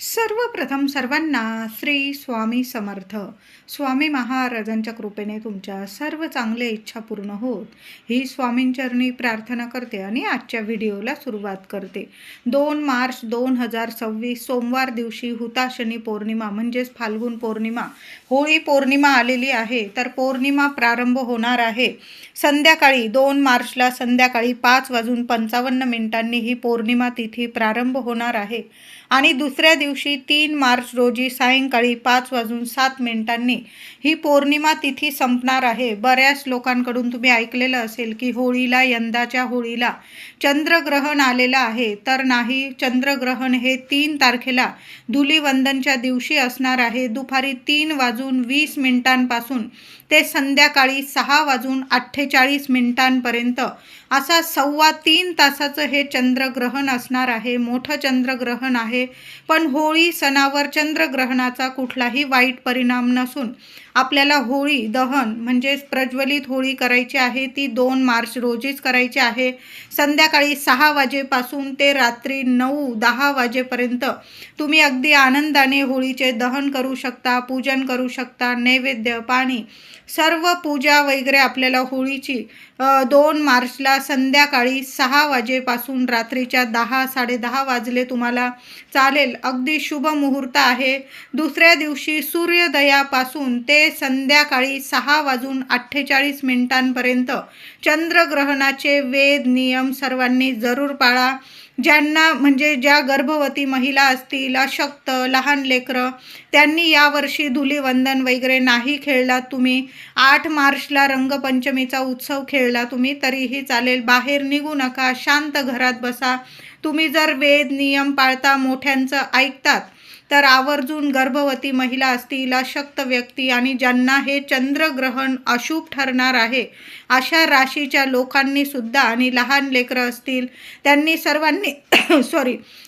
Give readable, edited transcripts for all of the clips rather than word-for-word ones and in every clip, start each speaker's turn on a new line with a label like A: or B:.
A: सर्वप्रथम सर्वांना श्री स्वामी समर्थ. स्वामी महाराजांच्या कृपेने तुमच्या सर्व चांगल्या इच्छा पूर्ण होत ही स्वामींचरणी प्रार्थना करते आणि आजच्या व्हिडिओला सुरुवात करते. 2 मार्च 2026 सोमवार दिवशी हुताशनी पौर्णिमा म्हणजेच फाल्गुन पौर्णिमा, होळी पौर्णिमा आलेली आहे. तर पौर्णिमा प्रारंभ होणार आहे संध्याकाळी 2 मार्चला संध्याकाळी 5:55 ही पौर्णिमा तिथी प्रारंभ होणार आहे आणि दुसऱ्या दिवशी 3 मार्च रोजी सायंकाळी 5:07 ही पौर्णिमा तिथी संपणार आहे. बऱ्याच लोकांकडून तुम्ही ऐकलेलं असेल की होळीला, यंदाच्या होळीला चंद्रग्रहण आलेलं आहे. तर नाही, चंद्रग्रहण हे 3 तारखेला धुलिवंदनच्या दिवशी असणार आहे. दुपारी 3:20 ते संध्याकाळी 6:48 असा 3.25 तासाचं हे चंद्रग्रहण असणार आहे. मोठं चंद्रग्रहण आहे, पण होळी सणावर चंद्रग्रहणाचा कुठलाही वाईट परिणाम नसून आपल्याला होळी दहन म्हणजेच प्रज्वलित होळी करायची आहे. ती 2 मार्च रोजीच करायची आहे. संध्याकाळी 6 वाजेपासून ते रात्री 9-10 वाजेपर्यंत तुम्ही अगदी आनंदाने होळीचे दहन करू शकता, पूजन करू शकता. नैवेद्य, पाणी, सर्व पूजा वगैरे आपल्याला होळीची 2 मार्चला संध्याकाळी 6 वाजेपासून रात्रीच्या 10-10:30 वाजले तुम्हाला चालेल. अगदी शुभ मुहूर्त आहे. दुसऱ्या दिवशी सूर्योदयापासून ते संध्याकाळी 6:48 चंद्रग्रहणाचे वेद नियम सर्वांनी जरूर पाळा. ज्यांना म्हणजे ज्या गर्भवती महिला असतील, अशक्त, लहान लेकरं, त्यांनी यावर्षी धुलिवंदन वगैरे नाही खेळला. तुम्ही 8 मार्चला रंगपंचमीचा उत्सव खेळला तुम्ही तरीही चालेल. बाहेर निघू नका, शांत घरात बसा. तुम्ही जर वेद नियम पाळता, मोठ्यांचं ऐकतात, तर आवर्जून गर्भवती महिला असतील, अशक्त व्यक्ती आणि ज्यांना हे चंद्रग्रहण अशुभ ठरणार आहे अशा राशीच्या लोकांनी सुद्धा आणि लहान लेकरं असतील त्यांनी सर्वांनी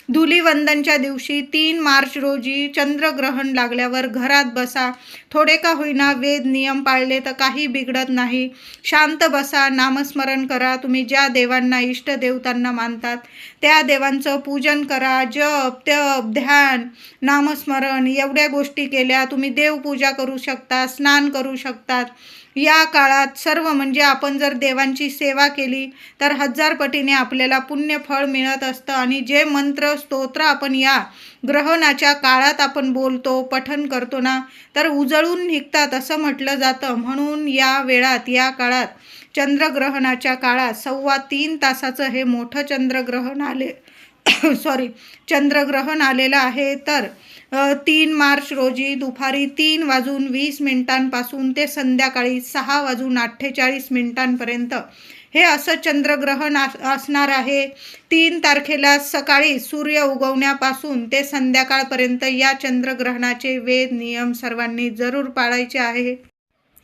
A: धुलिवंदनच्या दिवशी 3 मार्च रोजी चंद्रग्रहण लागल्यावर घरात बसा. थोडे का होईना वेद नियम पाळले तर काही बिघडत नाही. शांत बसा, नामस्मरण करा. तुम्ही ज्या देवांना, इष्टदेवतांना मानतात त्या देवांचं पूजन करा. जप, तप, ध्यान, नामस्मरण एवढ्या गोष्टी केल्या. तुम्ही देवपूजा करू शकता, स्नान करू शकतात. या काळात सर्व म्हणजे आपण जर देवांची सेवा केली तर 1000 पटीने आपल्याला पुण्यफळ मिळत असतं. आणि जे मंत्र, स्तोत्र आपण या ग्रहणाच्या काळात आपण बोलतो, पठण करतो ना, तर उजळून निघतात असं म्हटलं जातं. म्हणून या वेळात, या काळात, चंद्रग्रहणाच्या काळात 3.25 तासाचं हे मोठं चंद्रग्रहण आलेलं आहे. तर 3 मार्च रोजी दुपारी 3:20 ते संध्याकाळी 6:48 हे असं चंद्रग्रहण असणार आहे. 3 तारखेला सकाळी सूर्य उगवण्यापासून ते संध्याकाळपर्यंत या चंद्रग्रहणाचे वेद नियम सर्वांनी जरूर पाळायचे आहे.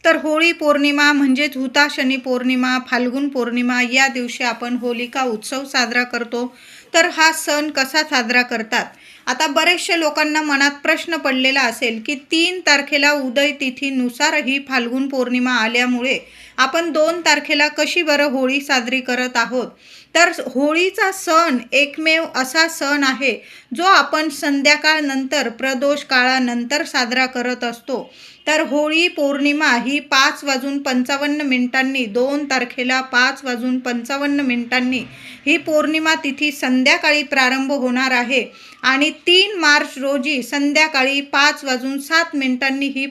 A: तर होळी पौर्णिमा म्हणजेच हुताशनी पौर्णिमा, फाल्गुन पौर्णिमा या दिवशी आपण होलिका उत्सव साजरा करतो. तर हा सण कसा साजरा करतात? आता बरेचशा लोकांना मनात प्रश्न पडलेला असेल की 3 तारखेला उदय तिथीनुसार ही फाल्गुन पौर्णिमा आल्यामुळे आपण 2 तारखेला कशी बरं होळी साजरी करत आहोत? तर होळीचा सण एकमेव असा सण आहे जो आपण संध्याकाळ नंतर, प्रदोष काळानंतर साजरा करत असतो. तर होळी पौर्णिमा ही 5:55 2 तारखेला 5:55 ही पौर्णिमा तिथी संध्याकाळी प्रारंभ होणार आहे आणि 3 मार्च रोजी संध्याकाळी 5:07 ही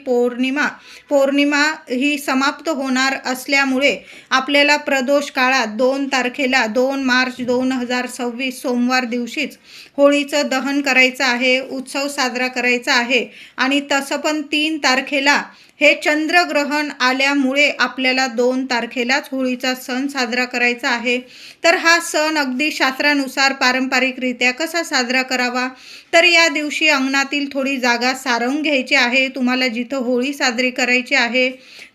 A: पौर्णिमा ही समाप्त होणार असल्यामुळे आपल्याला प्रदोष काळात 2 तारखेला 2 मार्च 2026 सोमवार दिवशीच होळीचं दहन करायचं आहे, उत्सव साजरा करायचा आहे. आणि तसं पण 3 तारखेला हे चंद्रग्रहण आल्यामुळे आपल्याला 2 तारखेलाच होळीचा सण साजरा करायचा आहे. तर हा सण अगदी शास्त्रानुसार पारंपरिकरित्या कसा साजरा करावा? तर या दिवशी अंगणातील थोडी जागा सारवून घ्यायची आहे. तुम्हाला जिथं होळी साजरी करायची आहे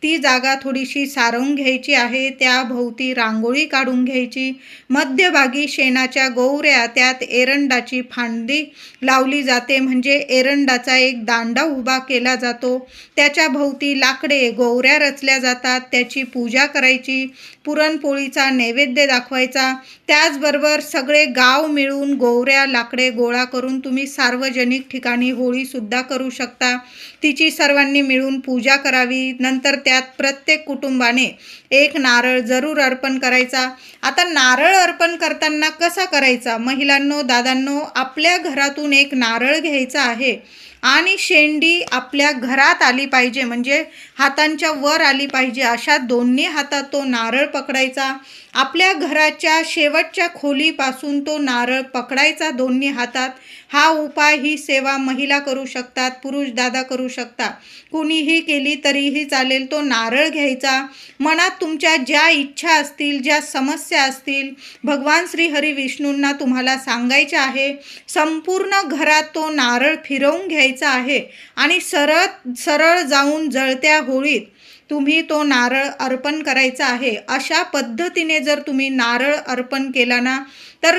A: ती जागा थोडीशी सारवून घ्यायची आहे. त्याभोवती रांगोळी काढून घ्यायची. मध्यभागी शेणाच्या गोवऱ्या, त्यात एरंडाची फांदी लावली जाते, म्हणजे एरंडाचा एक दांडा उभा केला जातो. त्याच्या भोवती लाकडे गोवऱ्या रचल्या जातात. त्याची पूजा करायची. पुरणपोळीचा नैवेद्य दाखवायचा. त्याचबरोबर सगळे गाव मिळून गोवऱ्या लाकडे गोळा करून तुम्ही सार्वजनिक ठिकाणी होळीसुद्धा करू शकता. तिची सर्वांनी मिळून पूजा करावी. नंतर त्यात प्रत्येक कुटुंबाने एक नारळ जरूर अर्पण करायचा. आता नारळ अर्पण करताना कसा करायचा? महिलांनो, दादांनो, आपल्या घरातून एक नारळ घ्यायचा आहे आणि शेंडी आपल्या घरात आली पाहिजे, म्हणजे हातांच्या वर आली पाहिजे. अशा दोन्ही हातात तो नारळ पकडायचा. आपल्या घराच्या शेवटच्या खोलीपासून तो नारळ पकडायचा दोन्ही हातात. हा उपाय, ही सेवा महिला करू शकतात, पुरुष दादा करू शकता, कुणीही केली तरीही चालेल. तो नारळ घ्यायचा. मनात तुमच्या ज्या इच्छा असतील, ज्या समस्या असतील, भगवान श्री हरी विष्णूंना तुम्हाला सांगायच्या आहे. संपूर्ण घरात तो नारळ फिरवून घ्यायचा आहे आणि सरळ जाऊन जळत्या होळीत तुम्ही तो नारळ अर्पण करायचा आहे. अशा पद्धतीने जर तुम्ही नारळ अर्पण केला ना, तर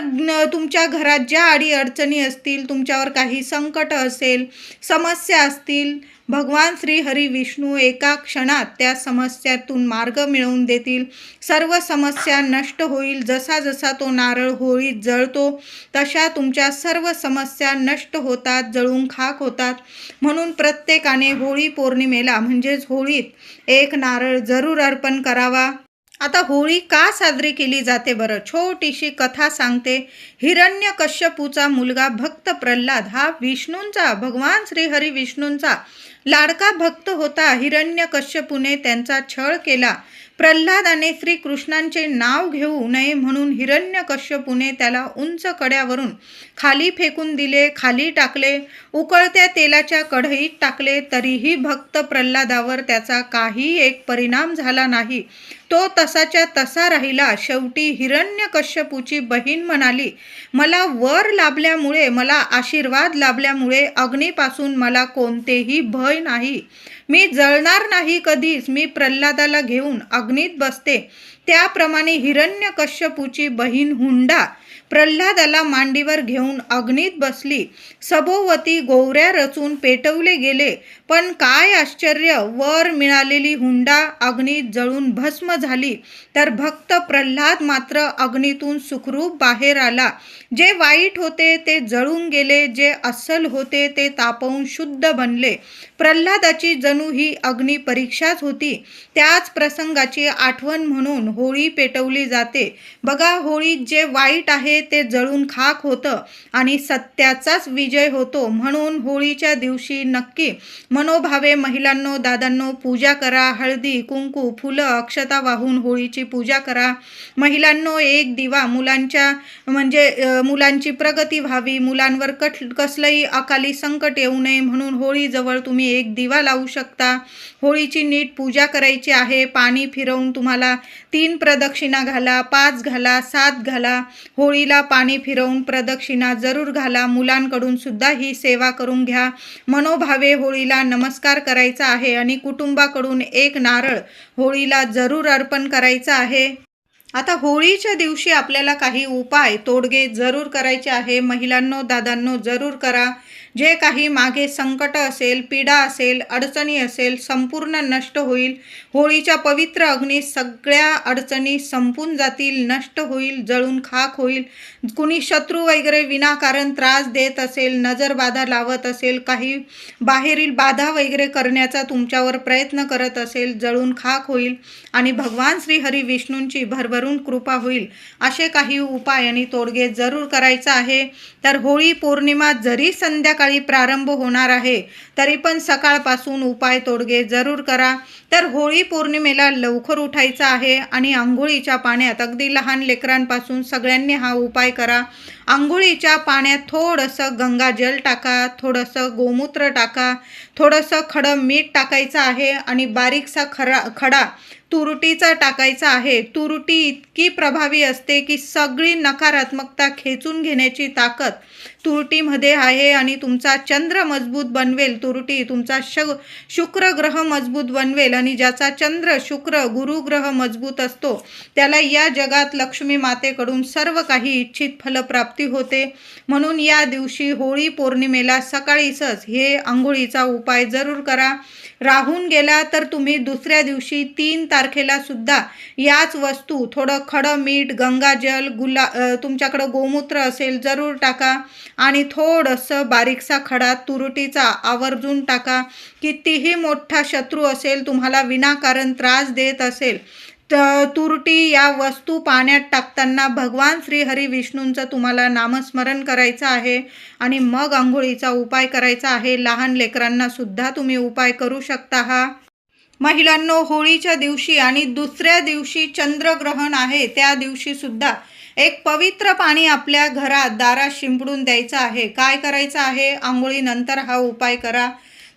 A: तुमच्या घरात ज्या अडीअडचणी असतील, तुमच्यावर काही संकट असेल, समस्या असतील, भगवान श्री हरी विष्णू एका क्षणात त्या समस्यातून मार्ग मिळवून देतील. सर्व समस्या नष्ट होईल. जसा जसा तो नारळ होळीत जळतो तशा तुमच्या सर्व समस्या नष्ट होतात, जळून खाक होतात. म्हणून प्रत्येकाने होळी पौर्णिमेला म्हणजेच होळीत एक नारळ जरूर अर्पण करावा. आता होळी का साजरी केली जाते बरं? छोटीशी कथा सांगते. हिरण्यकश्यपूचा मुलगा भक्त प्रल्हाद हा विष्णूंचा, भगवान श्री हरी विष्णूंचा लाडका भक्त होता. हिरण्यकश्यपूने त्यांचा छळ केला. प्रल्हादाने श्रीकृष्णांचे नाव घेऊ नये म्हणून हिरण्यकश्यपूने त्याला उंच कड्यावरून खाली फेकून दिले, खाली टाकले, उकळत्या तेलाच्या कढईत टाकले. तरीही भक्त प्रल्हादावर त्याचा काही एक परिणाम झाला नाही. तो तसाच्या तसा राहिला. शेवटी हिरण्यकश्यपूची बहीण म्हणाली, मला वर लाभल्यामुळे, मला आशीर्वाद लाभल्यामुळे अग्नीपासून मला कोणतेही भय नाही. मी जळणार नाही कधीच. मी प्रल्हादाला घेऊन अग्नीत बसते. त्याप्रमाणे हिरण्यकश्यपूची बहीण हुंडा प्रल्हादाला मांडीवर घेऊन अग्नीत बसली. सभोवती गोवऱ्या रचून पेटवले गेले. पण काय आश्चर्य, वर मिळालेली हुंडा अग्नीत जळून भस्म झाली, तर भक्त प्रल्हाद मात्र अग्नीतून सुखरूप बाहेर आला. जे वाईट होते ते जळून गेले, जे अस्सल होते ते तापवून शुद्ध बनले. प्रल्हादाची जणू ही अग्नी परीक्षाच होती. त्याच प्रसंगाची आठवण म्हणून होळी पेटवली जाते. बघा, होळीत जे वाईट आहे ते जळून खाक होतं आणि सत्याचाच विजय होतो. म्हणून होळीच्या दिवशी नक्की मनोभावे महिलांनो, दादांनो, पूजा करा. हळदी, कुंकू, फुलं, अक्षता वाहून होळीची पूजा करा. महिलांनो, एक दिवा मुलांची प्रगती व्हावी, मुलांवर कसलंही अकाली संकट येऊ नये म्हणून होळीजवळ तुम्ही एक दिवा लावू शकता. होळीची नीट पूजा करायची आहे. पाणी फिरवून तुम्हाला 3 प्रदक्षिणा घाला, 5 घाला, 7 घाला. होळीला पाणी फिरवून प्रदक्षिणा जरूर घाला. मुलांकडून सुद्धा ही सेवा करून घ्या. मनोभावे होळीला नमस्कार करायचा आहे आणि कुटुंबाकडून एक नारळ होळीला जरूर अर्पण करायचा आहे. आता होळीच्या दिवशी आपल्याला काही उपाय, तोडगे जरूर करायचे आहे. महिलांनो, दादांनो, जरूर करा. जे काही मागे संकट असेल, पीडा असेल, अडचणी असेल, संपूर्ण नष्ट होईल. होळीच्या पवित्र अग्नीत सगळ्या अडचणी संपून जातील, नष्ट होईल, जळून खाक होईल. कुणी शत्रू वगैरे विनाकारण त्रास देत असेल, नजर बाधा लावत असेल, काही बाहेरील बाधा वगैरे करण्याचा तुमच्यावर प्रयत्न करत असेल, जळून खाक होईल आणि भगवान श्री हरी विष्णूंची भरभरून कृपा होईल. असे काही उपाय आणि तोडगे जरूर करायचा आहे. तर होळी पौर्णिमा जरी संध्याकाळी प्रारंभ होणार आहे, तरी पण सकाळपासून उपाय तोडगे जरूर करा. तर होळी पौर्णिमेला लवकर उठायचं आहे आणि आंघोळीच्या पाण्यात, अगदी लहान लेकरांपासून सगळ्यांनी हा उपाय करा. आंघोळीच्या पाण्यात थोडंसं गंगाजल टाका, थोडंसं गोमूत्र टाका, थोडंसं खडं मीठ टाकायचं आहे आणि बारीकसा खडा तुरटीचा टाकायचा आहे. तुरटी इतकी प्रभावी असते की सगळी नकारात्मकता खेचून घेण्याची ताकद तुरटीमध्ये आहे आणि तुमचा चंद्र मजबूत बनवेल. तुरटी तुमचा शुक्र ग्रह मजबूत बनवेल आणि ज्याचा चंद्र शुक्र गुरु ग्रह मजबूत असतो त्याला या जगात लक्ष्मी मातेकडून सर्व काही इच्छित फलप्राप्ती होते. म्हणून या दिवशी होळी पौर्णिमेला सकाळीच हे आंघोळीचा उपाय जरूर करा. राहून गेला तर तुम्ही दुसऱ्या दिवशी 3 तारखेला सुद्धा याच वस्तू थोडं खडं मीठ, गंगाजल, तुमच्याकडं गोमूत्र असेल जरूर टाका आणि थोडंसं बारीकसा खडा तुरटीचा आवर्जून टाका. कितीही मोठा शत्रू असेल तुम्हाला विनाकारण त्रास देत असेल तुरटी या वस्तू पाण्यात टाकताना भगवान श्री हरी विष्णूंचं तुम्हाला नामस्मरण करायचं आहे आणि मग आंघोळीचा उपाय करायचा आहे. लहान लेकरांना सुद्धा तुम्ही उपाय करू शकता. हा महिलांनो, होळीच्या दिवशी आणि दुसऱ्या दिवशी चंद्रग्रहण आहे त्या दिवशी सुद्धा एक पवित्र पाणी आपल्या घरात दारात शिंपडून द्यायचं आहे. काय करायचं आहे? आंघोळीनंतर हा उपाय करा.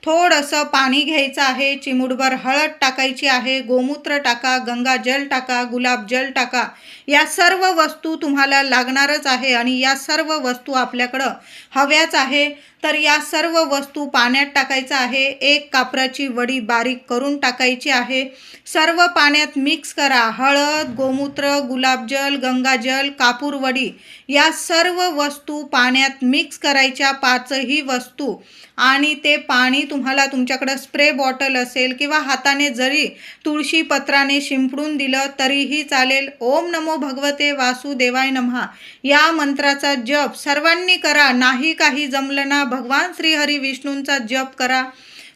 A: थोडंसं पाणी घ्यायचं आहे, चिमूटभर हळद टाकायची आहे, गोमूत्र टाका, गंगाजल टाका, गुलाबजल टाका. या सर्व वस्तू तुम्हाला लागणारच आहे आणि या सर्व वस्तू आपल्याकडं हव्याच आहे. तर या सर्व वस्तू पाण्यात टाकायचं आहे. एक कापराची वडी बारीक करून टाकायची आहे. सर्व पाण्यात मिक्स करा. हळद, गोमूत्र, गुलाबजल, गंगाजल, कापूर वडी या सर्व वस्तू पाण्यात मिक्स करायच्या, 5ही वस्तू. आणि ते पाणी तुम्हाला तुमच्याकडं स्प्रे बॉटल असेल किंवा हाताने जरी तुळशी पत्राने शिंपडून दिलं तरीही चालेल. ओम नमो भगवते वासुदेवाय नमः या मंत्राचा जप सर्वांनी करा. नाही काही जमलं ना, भगवान श्री हरी विष्णूंचा जप करा.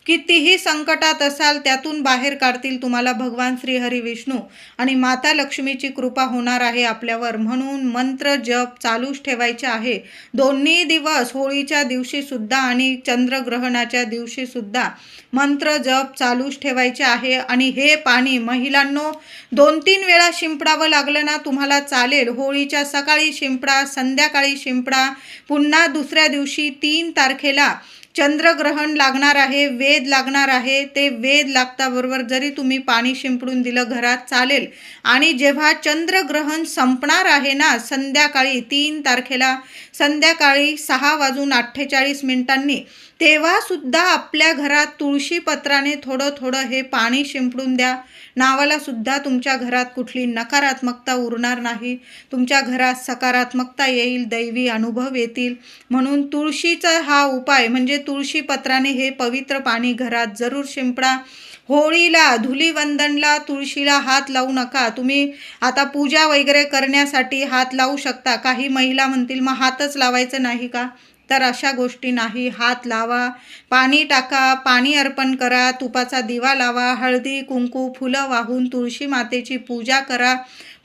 A: कितीही संकटात असाल त्यातून बाहेर काढतील तुम्हाला भगवान श्री हरी विष्णू आणि माता लक्ष्मीची कृपा होणार आहे आपल्यावर. म्हणून मंत्र जप चालूच ठेवायचे आहे दोन्ही दिवस, होळीच्या दिवशी सुद्धा आणि चंद्रग्रहणाच्या दिवशी सुद्धा मंत्र जप चालूच ठेवायचे आहे. आणि हे पाणी महिलांनो 2-3 वेळा शिंपडावं लागलं ना तुम्हाला चालेल. होळीच्या सकाळी शिंपडा, संध्याकाळी शिंपडा. पुन्हा दुसऱ्या दिवशी 3 तारखेला चंद्रग्रहण लागणार आहे, वेद लागणार आहे. ते वेद लागताबरोबर जरी तुम्ही पाणी शिंपडून दिलं घरात चालेल. आणि जेव्हा चंद्रग्रहण संपणार आहे ना संध्याकाळी 3 तारखेला संध्याकाळी 6:48 तेव्हा सुद्धा आपल्या घरात तुळशी पत्राने थोडं थोडं हे पाणी शिंपडून द्या. नावाला सुद्धा तुमच्या घरात कुठली नकारात्मकता उरणार नाही. तुमच्या घरात सकारात्मकता येईल, दैवी अनुभव येतील. म्हणून तुळशीचा हा उपाय म्हणजे तुळशी पत्राने हे पवित्र पाणी घरात जरूर शिंपडा. होळीला, धुलीवंदनला तुळशीला हात लावू नका. तुम्ही आता पूजा वगैरे करण्यासाठी हात लावू शकता. काही महिला म्हणतील मग हातच लावायचं नाही का? तर अशा गोष्टी नाही. हात लावा, पाणी टाका, पाणी अर्पण करा, तुपाचा दिवा लावा, हळदी कुंकू फुलं वाहून तुळशी मातेची पूजा करा.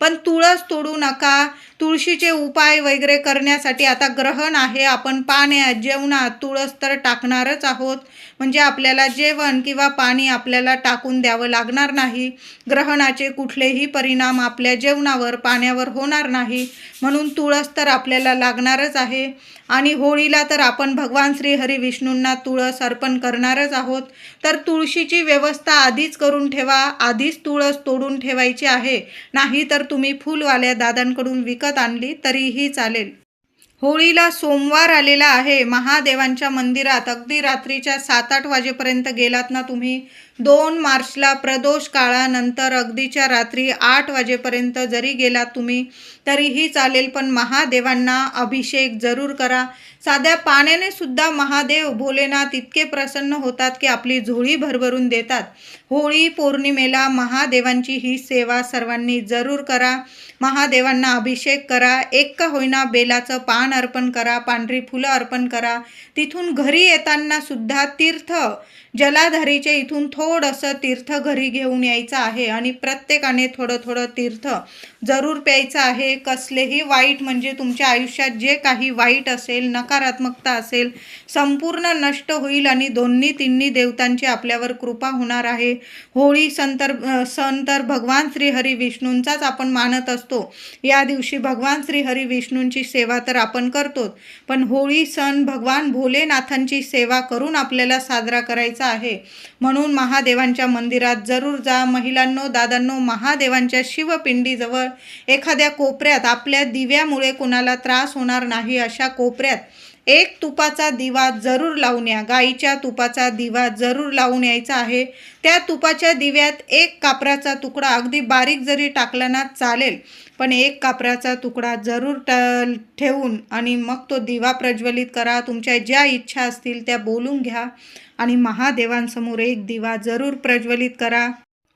A: पण तुळस तोडू नका. तुळशीचे उपाय वगैरे करण्यासाठी आता ग्रहण आहे, आपण पाण्यात जेवणात तुळस तर टाकणारच आहोत. म्हणजे आपल्याला जेवण किंवा पाणी आपल्याला टाकून द्यावं लागणार नाही. ग्रहणाचे कुठलेही परिणाम आपल्या जेवणावर पाण्यावर होणार नाही. म्हणून तुळस तर आपल्याला लागणारच आहे. आणि होळीला तर आपण भगवान श्री हरी विष्णूंना तुळस अर्पण करणारच आहोत. तर तुळशीची व्यवस्था आधीच करून ठेवा. आधीच तुळस तोडून ठेवायची आहे. नाही तर तुम्ही फुलवाल्या दादांकडून विकत आणली तरीही चालेल. होळीला सोमवार आलेला आहे. महादेवांच्या मंदिरात अगदी रात्रीच्या 7-8 वाजेपर्यंत गेलात ना तुम्ही, 2 मार्चला प्रदोष काळानंतर अगदीच्या रात्री 8 वाजेपर्यंत जरी गेलात तुम्ही तरीही चालेल. पण महादेवांना अभिषेक जरूर करा. साध्या पाण्याने सुद्धा महादेव भोलेनाथ इतके प्रसन्न होतात की आपली झोळी भरभरून देतात. होळी पौर्णिमेला महादेवांची ही सेवा सर्वांनी जरूर करा. महादेवांना अभिषेक करा. एक का होईना बेलाचं पान अर्पण करा, पांढरी फुलं अर्पण करा. तिथून घरी येताना सुद्धा तीर्थ जलाधारीचे इथून थोडंसं तीर्थ घरी घेऊन यायचं आहे आणि प्रत्येकाने थोडं थोडं तीर्थ जरूर प्यायचं आहे. कसलेही वाईट म्हणजे तुमच्या आयुष्यात जे काही वाईट असेल, नकारात्मकता असेल, संपूर्ण नष्ट होईल आणि दोन्ही तिन्ही देवतांची आपल्यावर कृपा होणार आहे. होळी सण तर भगवान श्री हरी विष्णूंचाच आपण मानत असतो. या दिवशी भगवान श्री हरी विष्णूंची सेवा तर आपण आपण करतो, पण होळी सण भगवान भोलेनाथांची सेवा करून आपल्याला साजरा करायचा आहे. म्हणून महादेवांच्या मंदिरात जरूर जा. महिलांनो, दादांनो, महादेवांच्या शिवपिंडीजवळ एखाद्या कोपऱ्यात आपल्या दिव्यामुळे कुणाला त्रास होणार नाही अशा कोपऱ्यात एक तुपाचा दिवा जरूर लावून या. गाईच्या तुपाचा दिवा जरूर लावून यायचा आहे. त्या तुपाच्या दिव्यात एक कापराचा तुकडा, अगदी बारीक जरी टाकला ना चालेल, पण एक कापराचा तुकडा जरूर ठेवून आणि मग तो दिवा प्रज्वलित करा. तुमच्या ज्या इच्छा असतील त्या बोलून घ्या आणि महादेवांसमोर एक दिवा जरूर प्रज्वलित करा.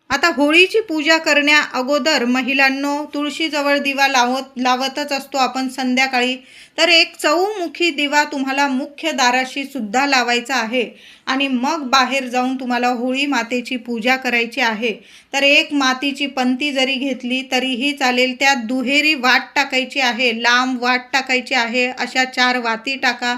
A: आता होळीची पूजा करण्या अगोदर महिलांनो, तुळशीजवळ दिवा लावतच असतो आपण संध्याकाळी, तर एक चौमुखी दिवा तुम्हाला मुख्य दाराशी सुद्धा लावायचा आहे आणि मग बाहेर जाऊन तुम्हाला होळी मातेची पूजा करायची आहे. तर एक मातीची पंती जरी घेतली तरीही चालेल. त्यात दुहेरी वात टाकायची आहे, लांब वात टाकायची आहे. अशा 4 वाती टाका.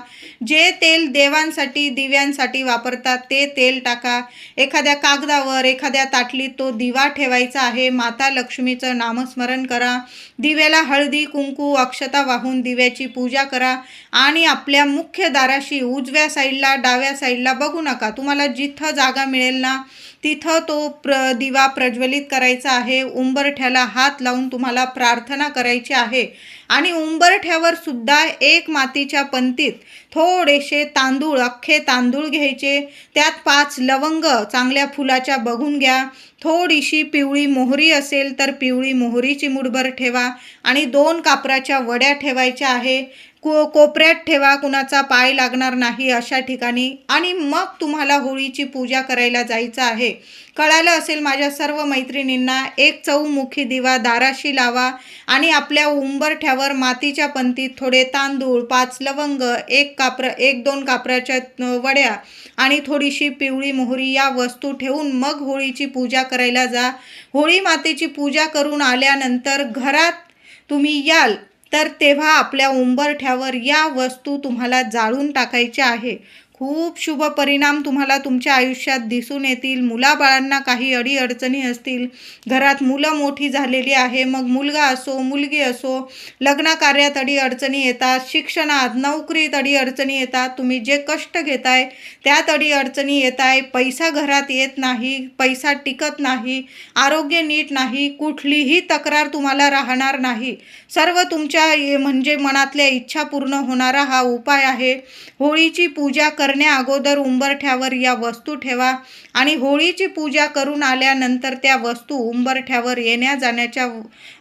A: जे तेल देवांसाठी दिव्यांसाठी वापरतात ते तेल टाका. एखाद्या कागदावर, एखाद्या ताटलीत तो दिवा ठेवायचा आहे. माता लक्ष्मीचं नामस्मरण करा. दिव्याला हळदी कुंकू अक्षता वाहून दिव्याची पूजा करा आणि आपल्या मुख्य दाराशी उजव्या साईडला डाव्या साईडला बघू नका, तुम्हाला जिथं जागा मिळेल ना तिथं तो दिवा प्रज्वलित करायचा आहे. उंबरठ्याला हात लावून तुम्हाला प्रार्थना करायची आहे आणि उंबरठ्यावर सुद्धा एक मातीच्या पंतीत थोडेसे तांदूळ, अख्खे तांदूळ घ्यायचे. त्यात 5 लवंग चांगल्या फुलाच्या बघून घ्या. थोडीशी पिवळी मोहरी असेल तर पिवळी मोहरीची मुठभर ठेवा आणि 2 कापराच्या वड्या ठेवायच्या आहे. कोपऱ्यात ठेवा, कुणाचा पाय लागणार नाही अशा ठिकाणी. आणि मग तुम्हाला होळीची पूजा करायला जायचं आहे. कळालं असेल माझ्या सर्व मैत्रिणींना. एक चौमुखी दिवा दाराशी लावा आणि आपल्या उंबरठ्यावर मातीच्या पंतीत थोडे तांदूळ, 5 लवंग, 1-2 कापराच्या वड्या आणि थोडीशी पिवळी मोहरी या वस्तू ठेवून मग होळीची पूजा करायला जा. होळी मातेची पूजा करून आल्यानंतर घरात तुम्ही याल तर तेव्हा आपल्या उंबरठ्यावर या वस्तू तुम्हाला जाळून टाकायच्या आहे. खूप शुभ परिणाम तुम्हाला तुमच्या आयुष्यात दिसून येतील. मुलाबाळांना काही अडीअडचणी असतील, घरात मुलं मोठी झालेली आहे, मग मुलगा असो मुलगी असो, लग्नकार्यात अडीअडचणी येतात, शिक्षणात नोकरीत अडीअडचणी येतात, तुम्ही जे कष्ट घेताय त्यात अडीअडचणी येत आहे, पैसा घरात येत नाही, पैसा टिकत नाही, आरोग्य नीट नाही, कुठलीही तक्रार तुम्हाला राहणार नाही. सर्व तुमच्या म्हणजे मनातल्या इच्छा पूर्ण होणारा हा उपाय आहे. होळीची पूजा करण्या अगोदर उंबरठ्यावर या वस्तू ठेवा आणि होळीची पूजा करून आल्यानंतर त्या वस्तू उंबरठ्यावर येण्या जाण्याच्या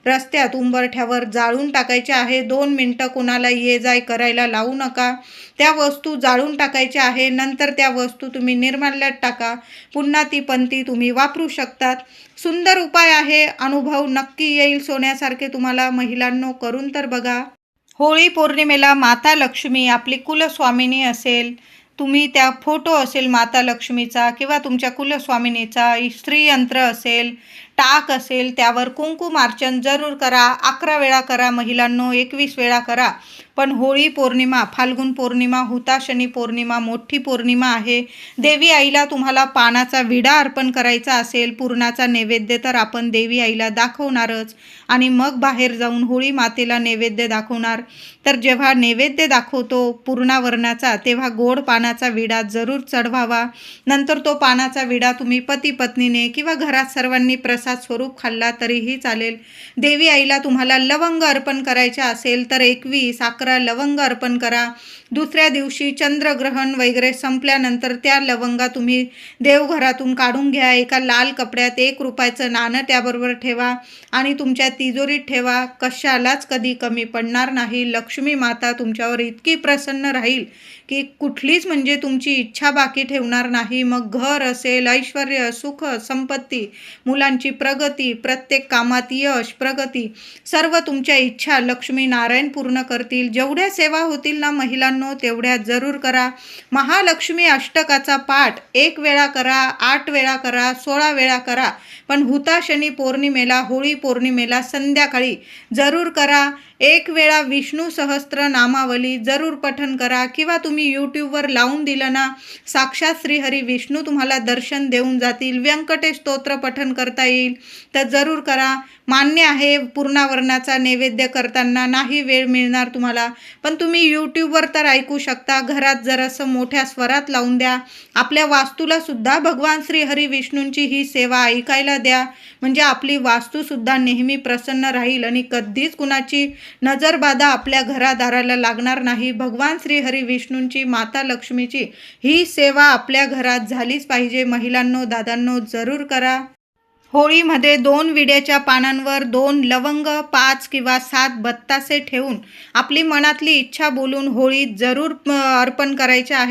A: रस्त्यात उंबरठ्यावर जाळून टाकायच्या आहे. 2 मिनटं कुणाला ये जाय करायला लावू नका. त्या वस्तू जाळून टाकायच्या आहे. नंतर त्या वस्तू तुम्ही निर्माल्यात टाका. पुन्हा ती पंती तुम्ही वापरू शकतात. सुंदर उपाय आहे. अनुभव नक्की येईल सोन्यासारखे तुम्हाला. महिलांनो, करून तर बघा. होळी पौर्णिमेला माता लक्ष्मी आपली कुलस्वामिनी असेल, तुम्ही त्या फोटो असेल माता लक्ष्मीचा किंवा तुमच्या कुलस्वामिनीचा, श्रीयंत्र असेल, टाक असेल, त्यावर कुंकुमार्चन जरूर करा. 11 वेळा करा महिलांनो, 21 वेळा करा. पण होळी पौर्णिमा, फाल्गुन पौर्णिमा, हुताशनी पौर्णिमा मोठी पौर्णिमा आहे. देवी आईला तुम्हाला पानाचा विडा अर्पण करायचा असेल, पुरणाचा नैवेद्य तर आपण देवी आईला दाखवणारच आणि मग बाहेर जाऊन होळी मातेला नैवेद्य दाखवणार. तर जेव्हा नैवेद्य दाखवतो पूर्णावरणाचा तेव्हा गोड पानाचा विडा जरूर चढवावा. नंतर तो पानाचा विडा तुम्ही पती पत्नीने किंवा घरात सर्वांनी प्रसाद स्वरूप खाल्ला तरीही चालेल. देवी आईला तुम्हाला लवंग अर्पण करायच्या असेल तर 11 लवंग अर्पण करा. दुसऱ्या दिवशी चंद्रग्रहण वगैरे संपल्यानंतर त्या लवंगा तुम्ही देवघरातून काढून घ्या. एका लाल कपड्यात 1 रुपयाचं नाणं त्याबरोबर ठेवा आणि तुमच्या तिजोरीत ठेवा. कशालाच कधी कमी पडणार नाही. लक्ष्मी माता तुमच्यावर इतकी प्रसन्न राहील की कुठलीच म्हणजे तुमची इच्छा बाकी ठेवणार नाही. मग घर असेल, ऐश्वर्य, सुख, संपत्ती, मुलांची प्रगती, प्रत्येक कामात यश, प्रगती, सर्व तुमच्या इच्छा लक्ष्मी नारायण पूर्ण करतील. जेवढ्या सेवा होतील ना महिलांनो तेवढ्या जरूर करा. महालक्ष्मी अष्टकाचा पाठ 1 वेळा करा, 8 वेळा करा, 16 वेळा करा, पण हुताशनी पौर्णिमेला, होळी पौर्णिमेला संध्याकाळी जरूर करा. एक वेळा विष्णू सहस्त्र नामावली जरूर पठण करा किंवा तुम्ही यूट्यूबवर लावून दिलं ना, साक्षात श्रीहरी विष्णू तुम्हाला दर्शन देऊन जातील. व्यंकटेश स्तोत्र पठण करता येईल तर जरूर करा. मान्य आहे पूर्णावरणाचा नैवेद्य करताना नाही वेळ मिळणार तुम्हाला, पण तुम्ही यूट्यूबवर तर ऐकू शकता. घरात जरासं मोठ्या स्वरात लावून द्या. आपल्या वास्तूला सुद्धा भगवान श्री हरी विष्णूंची ही सेवा ऐकायला द्या, म्हणजे आपली वास्तूसुद्धा नेहमी प्रसन्न राहील आणि कधीच कुणाची नजरबाधा आपल्या घरादाराला लागणार नाही. भगवान श्री हरी विष्णूंची, माता लक्ष्मीची ही सेवा आपल्या घरात झालीच पाहिजे. महिलांनो, दादांनो, जरूर करा. होळीमध्ये 2 विड्याच्या पानांवर 2 लवंग, 5 किंवा 7 बत्तासे ठेवून आपली मनातली इच्छा बोलून होळी जरूर अर्पण करायची आहे.